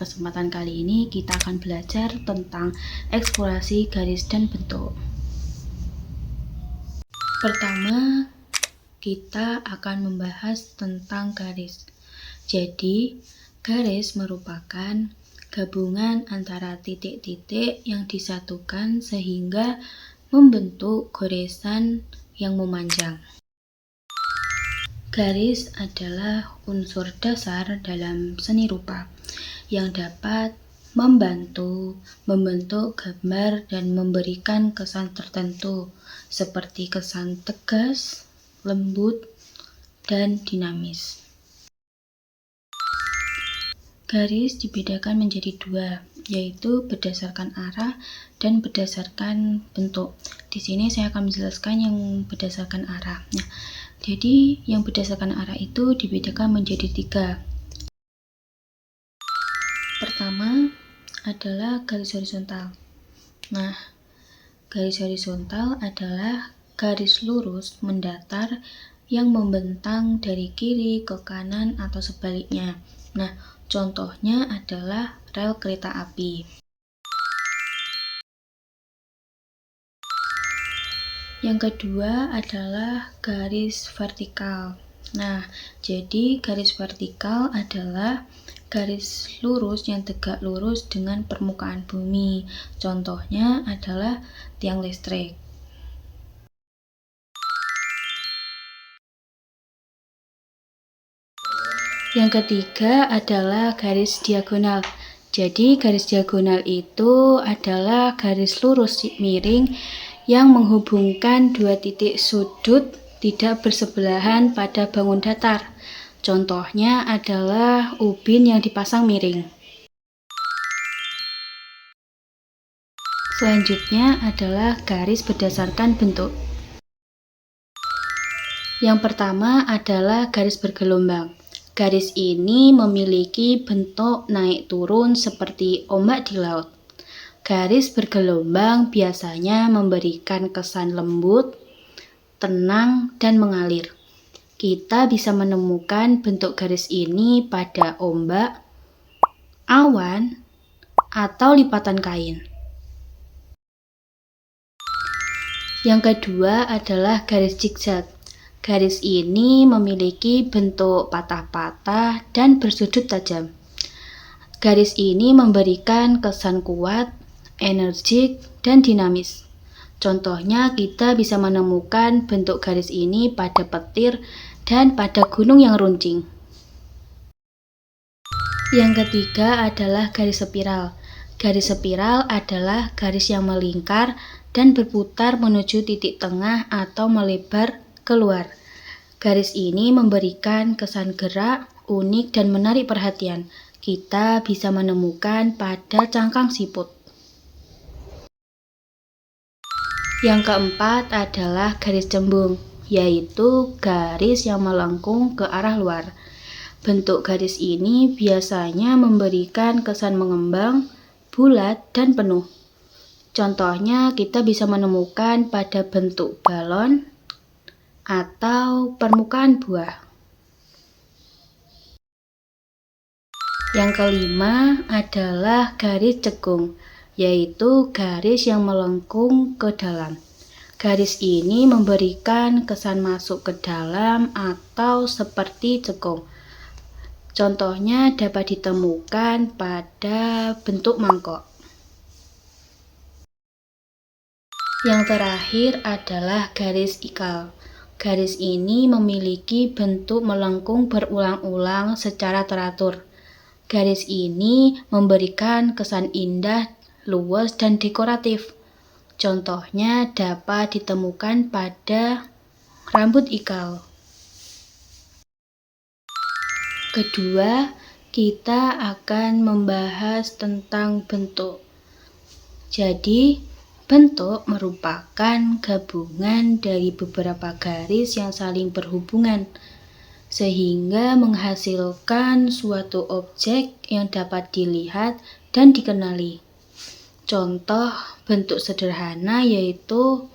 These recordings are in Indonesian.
kesempatan kali ini kita akan belajar tentang eksplorasi garis dan bentuk. Pertama, kita akan membahas tentang garis. Jadi, garis merupakan gabungan antara titik-titik yang disatukan sehingga membentuk goresan yang memanjang. Garis adalah unsur dasar dalam seni rupa yang dapat membantu membentuk gambar dan memberikan kesan tertentu seperti kesan tegas, lembut, dan dinamis. Garis dibedakan menjadi dua, yaitu berdasarkan arah dan berdasarkan bentuk. Di sini saya akan menjelaskan yang berdasarkan arah. Jadi yang berdasarkan arah itu dibedakan menjadi tiga. Pertama adalah garis horizontal. Garis horizontal adalah garis lurus mendatar yang membentang dari kiri ke kanan atau sebaliknya. Contohnya adalah rel kereta api. Yang kedua adalah garis vertikal. Jadi garis vertikal adalah garis lurus yang tegak lurus dengan permukaan bumi. Contohnya adalah tiang listrik. Yang ketiga adalah garis diagonal. Jadi garis diagonal itu adalah garis lurus miring yang menghubungkan dua titik sudut tidak bersebelahan pada bangun datar. Contohnya adalah ubin yang dipasang miring. Selanjutnya adalah garis berdasarkan bentuk. Yang pertama adalah garis bergelombang. Garis ini memiliki bentuk naik turun seperti ombak di laut. Garis bergelombang biasanya memberikan kesan lembut, tenang, dan mengalir. Kita bisa menemukan bentuk garis ini pada ombak, awan, atau lipatan kain. Yang kedua adalah garis zigzag. Garis ini memiliki bentuk patah-patah dan bersudut tajam. Garis ini memberikan kesan kuat, energik, dan dinamis. Contohnya kita bisa menemukan bentuk garis ini pada petir dan pada gunung yang runcing. Yang ketiga adalah garis spiral. Garis spiral adalah garis yang melingkar dan berputar menuju titik tengah atau melebar keluar. Garis ini memberikan kesan gerak, unik, dan menarik perhatian. Kita bisa menemukan pada cangkang siput. Yang keempat adalah garis cembung, yaitu garis yang melengkung ke arah luar. Bentuk garis ini biasanya memberikan kesan mengembang, bulat, dan penuh. Contohnya kita bisa menemukan pada bentuk balon atau permukaan buah. Yang kelima adalah garis cekung, yaitu garis yang melengkung ke dalam. Garis ini memberikan kesan masuk ke dalam atau seperti cekung. Contohnya dapat ditemukan pada bentuk mangkok. Yang terakhir adalah garis ikal. Garis ini memiliki bentuk melengkung berulang-ulang secara teratur. Garis ini memberikan kesan indah, luas, dan dekoratif. Contohnya dapat ditemukan pada rambut ikal. Kedua, kita akan membahas tentang bentuk. Jadi, bentuk merupakan gabungan dari beberapa garis yang saling berhubungan, sehingga menghasilkan suatu objek yang dapat dilihat dan dikenali. Contoh bentuk sederhana yaitu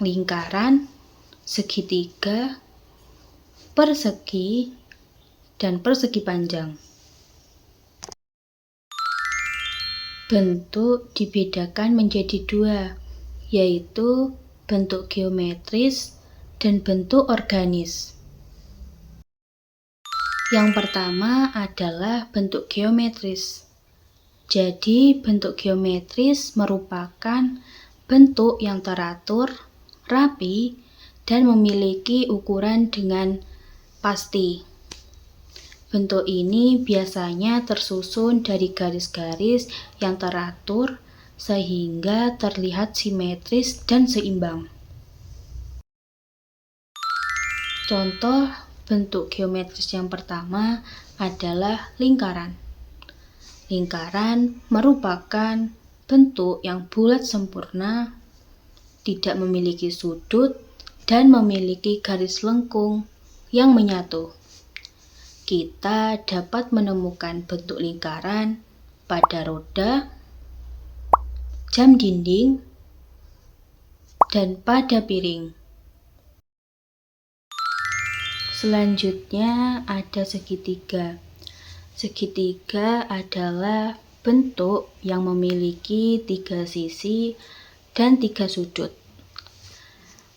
lingkaran, segitiga, persegi, dan persegi panjang. Bentuk dibedakan menjadi dua, yaitu bentuk geometris dan bentuk organis. Yang pertama adalah bentuk geometris. Jadi, bentuk geometris merupakan bentuk yang teratur, rapi, dan memiliki ukuran dengan pasti. Bentuk ini biasanya tersusun dari garis-garis yang teratur sehingga terlihat simetris dan seimbang. Contoh bentuk geometris yang pertama adalah lingkaran. Lingkaran merupakan bentuk yang bulat sempurna, tidak memiliki sudut, dan memiliki garis lengkung yang menyatu. Kita dapat menemukan bentuk lingkaran pada roda, jam dinding, dan pada piring. Selanjutnya ada segitiga. Segitiga adalah bentuk yang memiliki 3 sisi dan 3 sudut.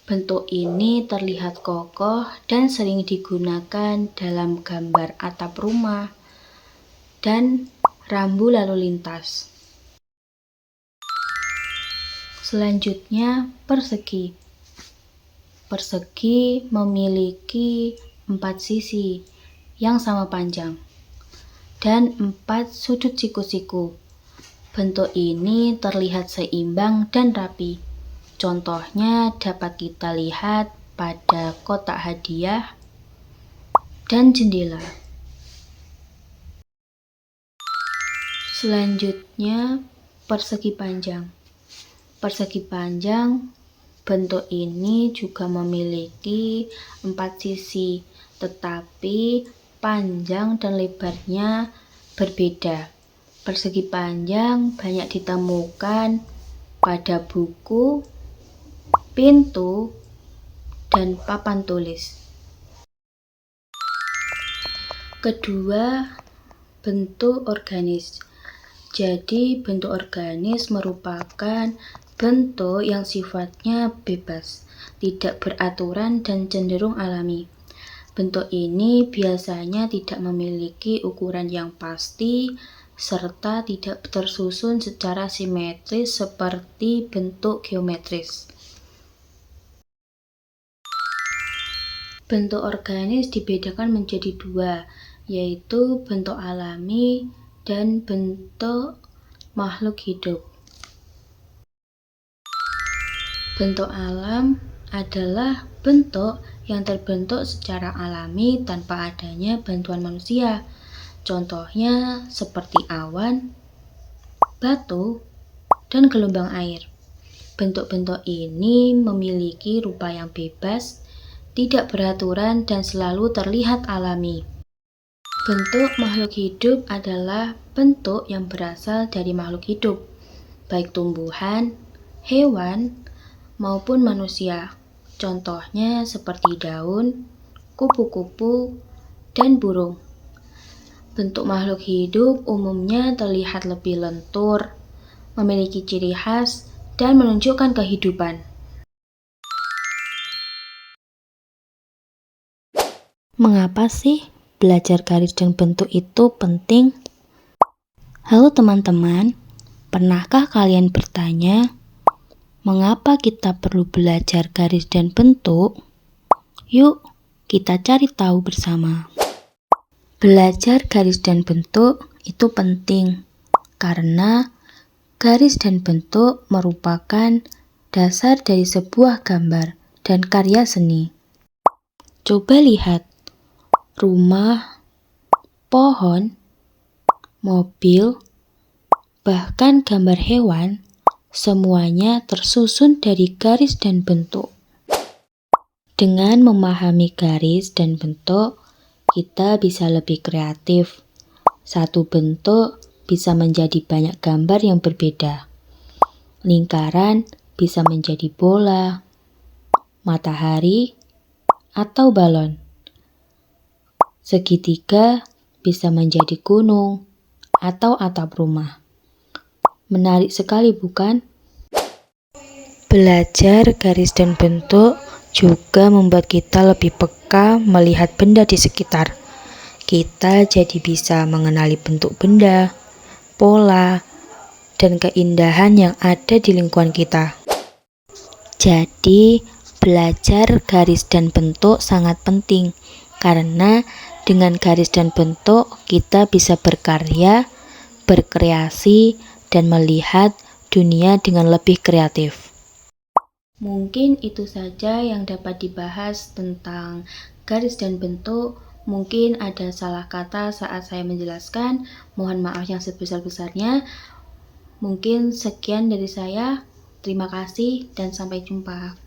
Bentuk ini terlihat kokoh dan sering digunakan dalam gambar atap rumah dan rambu lalu lintas. Selanjutnya, persegi. Persegi memiliki 4 sisi yang sama panjang dan 4 sudut siku-siku. Bentuk ini terlihat seimbang dan rapi. Contohnya dapat kita lihat pada kotak hadiah dan jendela. Selanjutnya, persegi panjang. Persegi panjang, bentuk ini juga memiliki 4 sisi, tetapi panjang dan lebarnya berbeda. Persegi panjang banyak ditemukan pada buku, pintu, dan papan tulis. Kedua, bentuk organis. Jadi, bentuk organis merupakan bentuk yang sifatnya bebas, tidak beraturan dan cenderung alami. Bentuk ini biasanya tidak memiliki ukuran yang pasti, serta tidak tersusun secara simetris seperti bentuk geometris. Bentuk organis dibedakan menjadi dua, yaitu bentuk alami dan bentuk makhluk hidup. Bentuk alam adalah bentuk yang terbentuk secara alami tanpa adanya bantuan manusia. Contohnya seperti awan, batu, dan gelombang air. Bentuk-bentuk ini memiliki rupa yang bebas, tidak beraturan, dan selalu terlihat alami. Bentuk makhluk hidup adalah bentuk yang berasal dari makhluk hidup, baik tumbuhan, hewan, maupun manusia. Contohnya seperti daun, kupu-kupu, dan burung. Bentuk makhluk hidup umumnya terlihat lebih lentur, memiliki ciri khas, dan menunjukkan kehidupan. Mengapa sih belajar garis dan bentuk itu penting? Halo teman-teman, pernahkah kalian bertanya, mengapa kita perlu belajar garis dan bentuk? Yuk, kita cari tahu bersama. Belajar garis dan bentuk itu penting karena garis dan bentuk merupakan dasar dari sebuah gambar dan karya seni. Coba lihat, rumah, pohon, mobil, bahkan gambar hewan, semuanya tersusun dari garis dan bentuk. Dengan memahami garis dan bentuk, kita bisa lebih kreatif. Satu bentuk bisa menjadi banyak gambar yang berbeda. Lingkaran bisa menjadi bola, matahari, atau balon. Segitiga bisa menjadi gunung atau atap rumah. Menarik sekali, bukan? Belajar garis dan bentuk juga membuat kita lebih peka melihat benda di sekitar. Kita jadi bisa mengenali bentuk benda, pola, dan keindahan yang ada di lingkungan kita. Jadi, belajar garis dan bentuk sangat penting karena dengan garis dan bentuk kita bisa berkarya, berkreasi, dan melihat dunia dengan lebih kreatif. Mungkin itu saja yang dapat dibahas tentang garis dan bentuk. Mungkin ada salah kata saat saya menjelaskan. Mohon maaf yang sebesar-besarnya. Mungkin sekian dari saya. Terima kasih dan sampai jumpa.